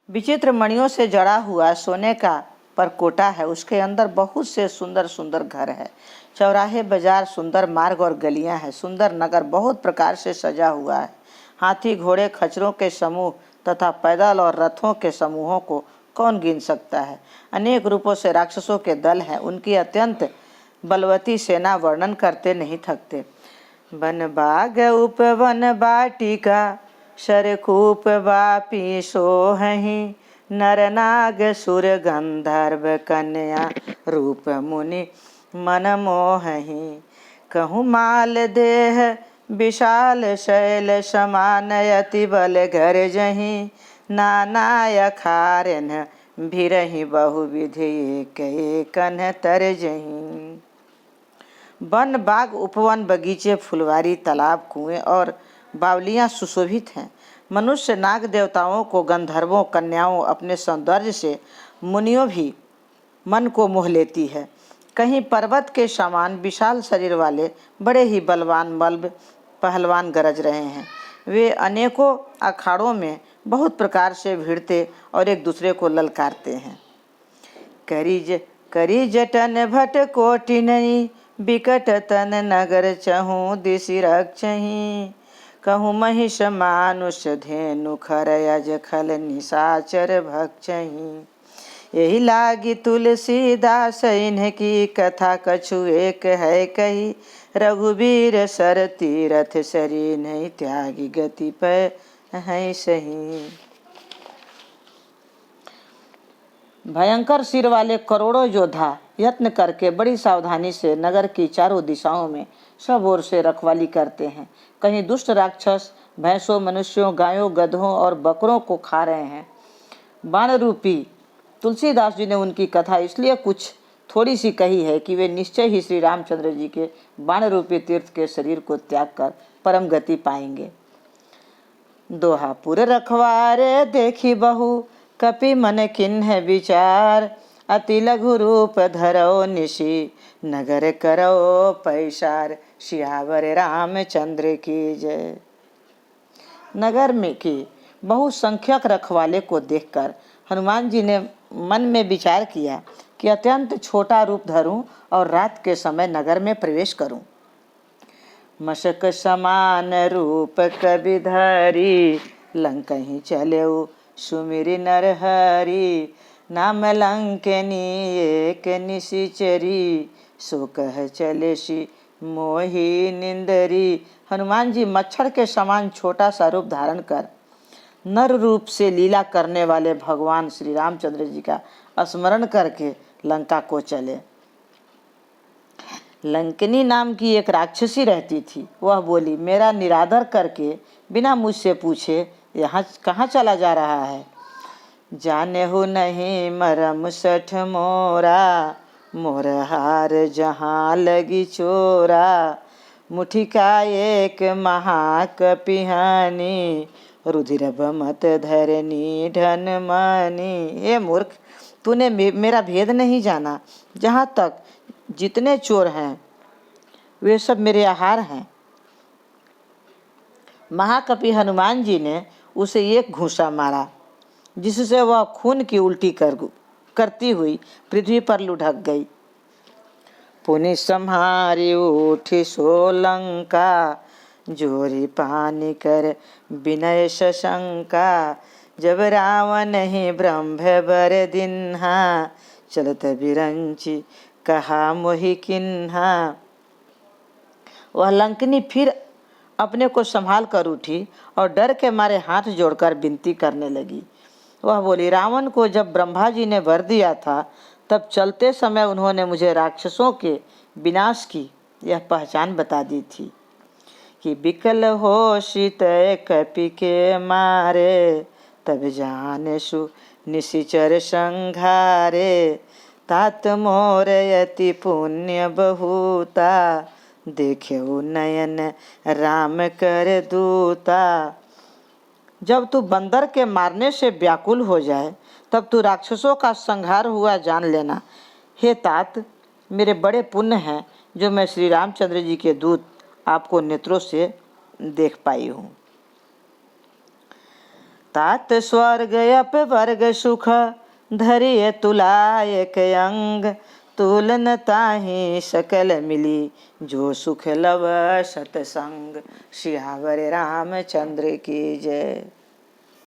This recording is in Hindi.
विचित्र मणियों से जड़ा हुआ सोने का परकोटा है। उसके अंदर बहुत से सुंदर सुंदर घर है। चौराहे, बाजार, सुंदर मार्ग और गलियां हैं। सुंदर नगर बहुत प्रकार से सजा हुआ है। हाथी, घोड़े, खच्चरों के समूह तथा पैदल और रथों के समूहों को कौन गिन सकता है। अनेक रूपों से राक्षसों के दल हैं। उनकी अत्यंत बलवती सेना वर्णन करते नहीं थकते। वन बाग उपवन बाटिका शरकूप वापी सोहहि। नर नाग सुर गंधर्व कन्या रूप मुनि मन मोहहि। कहूँ माल देह विशाल शैल समान अति बल घर जहि। नाना अखारन भिरहि बहुविधि एक एकन तर जहि। वन, बाग, उपवन, बगीचे, फुलवारी, तालाब, कुएं और बावलियां सुशोभित हैं। मनुष्य, नाग देवताओं को, गंधर्वों, कन्याओं, अपने सौंदर्य से मुनियों भी मन को मोह लेती है। कहीं पर्वत के समान विशाल शरीर वाले बड़े ही बलवान बल्ब पहलवान गरज रहे हैं। वे अनेकों अखाड़ों में बहुत प्रकार से भिड़ते और एक दूसरे को ललकारते हैं। करी जटन भट कोटिनई बिकट तन नगर चहूँ दिशि रक्षहि। कहूँ महिष मानुष धेनु खर अज खल निशाचर भक्षहि। यही लागी तुलसीदास इनकी कथा कछु एक है कही। रघुबीर सर तीरथ सरी नहीं त्यागी गति पर है सही। भयंकर सिर वाले करोड़ों योद्धा यत्न करके बड़ी सावधानी से नगर की चारों दिशाओं में सब ओर से रखवाली करते हैं। कहीं दुष्ट राक्षस भैंसों, मनुष्यों, गायों, गधों और बकरों को खा रहे हैं। बाण रूपी तुलसीदास जी ने उनकी कथा इसलिए कुछ थोड़ी सी कही है कि वे निश्चय ही श्री रामचंद्र जी के बाण रूपी तीर्थ के शरीर को त्याग कर परम गति पाएंगे। दोहापुर रखवारे देखी बहु कपि मन किन्ह विचार। अति लघु रूप धरो निशि नगर करो पैसार। सियावर रामचंद्र की जय। नगर में की बहुसंख्यक रखवाले को देखकर हनुमान जी ने मन में विचार किया कि अत्यंत छोटा रूप धरूं और रात के समय नगर में प्रवेश करूं। मशक समान रूप कबि धरी लंकहि चलेउ सुमिरि नरहरि। नाम लंकनी एक निशिचरी सो कह चले सी मोहि निंदरी। हनुमान जी मच्छर के समान छोटा सा रूप धारण कर नर रूप से लीला करने वाले भगवान श्री रामचंद्र जी का स्मरण करके लंका को चले। लंकनी नाम की एक राक्षसी रहती थी। वह बोली, मेरा निरादर करके बिना मुझसे पूछे यहाँ कहाँ चला जा रहा है। जाने हो नहीं मरम सठ मोरा मोर हार जहाँ लगी चोरा। मुठी का एक महाकपिहानी रुधिर मत धरनी ढन मानी। हे मूर्ख, तूने मेरा भेद नहीं जाना। जहाँ तक जितने चोर हैं वे सब मेरे आहार हैं। महाकपि हनुमान जी ने उसे एक घूंसा मारा जिससे वह खून की उल्टी करती हुई पृथ्वी पर लुढ़क गई। पुनि संहारी उठी सोलंका जोरी पानी कर विनय शशंका। जब रावण ही ब्रह्म बर दिन्हा चलत बिरंची कहा मोहि किन्हा। वह लंकनी फिर अपने को संभाल कर उठी और डर के मारे हाथ जोड़कर विनती करने लगी। वह बोली, रावण को जब ब्रह्मा जी ने वर दिया था तब चलते समय उन्होंने मुझे राक्षसों के विनाश की यह पहचान बता दी थी कि विकल हो शीत कपि के मारे। तब जाने सु निशिचर संघारे। तात मोर यति पुण्य बहुता देखे नयन राम कर दूता। जब तू बंदर के मारने से व्याकुल हो जाए तब तू राक्षसों का संहार हुआ जान लेना। हे तात, मेरे बड़े पुण्य हैं जो मैं श्री रामचंद्र जी के दूत आपको नेत्रों से देख पाई हूँ। तात स्वर्ग अपवर्ग सुख धरिय तुलायक अंग तुलन ताहि सकल मिली जो सुख लव सतसंग। सियावर रामचंद्र की जय।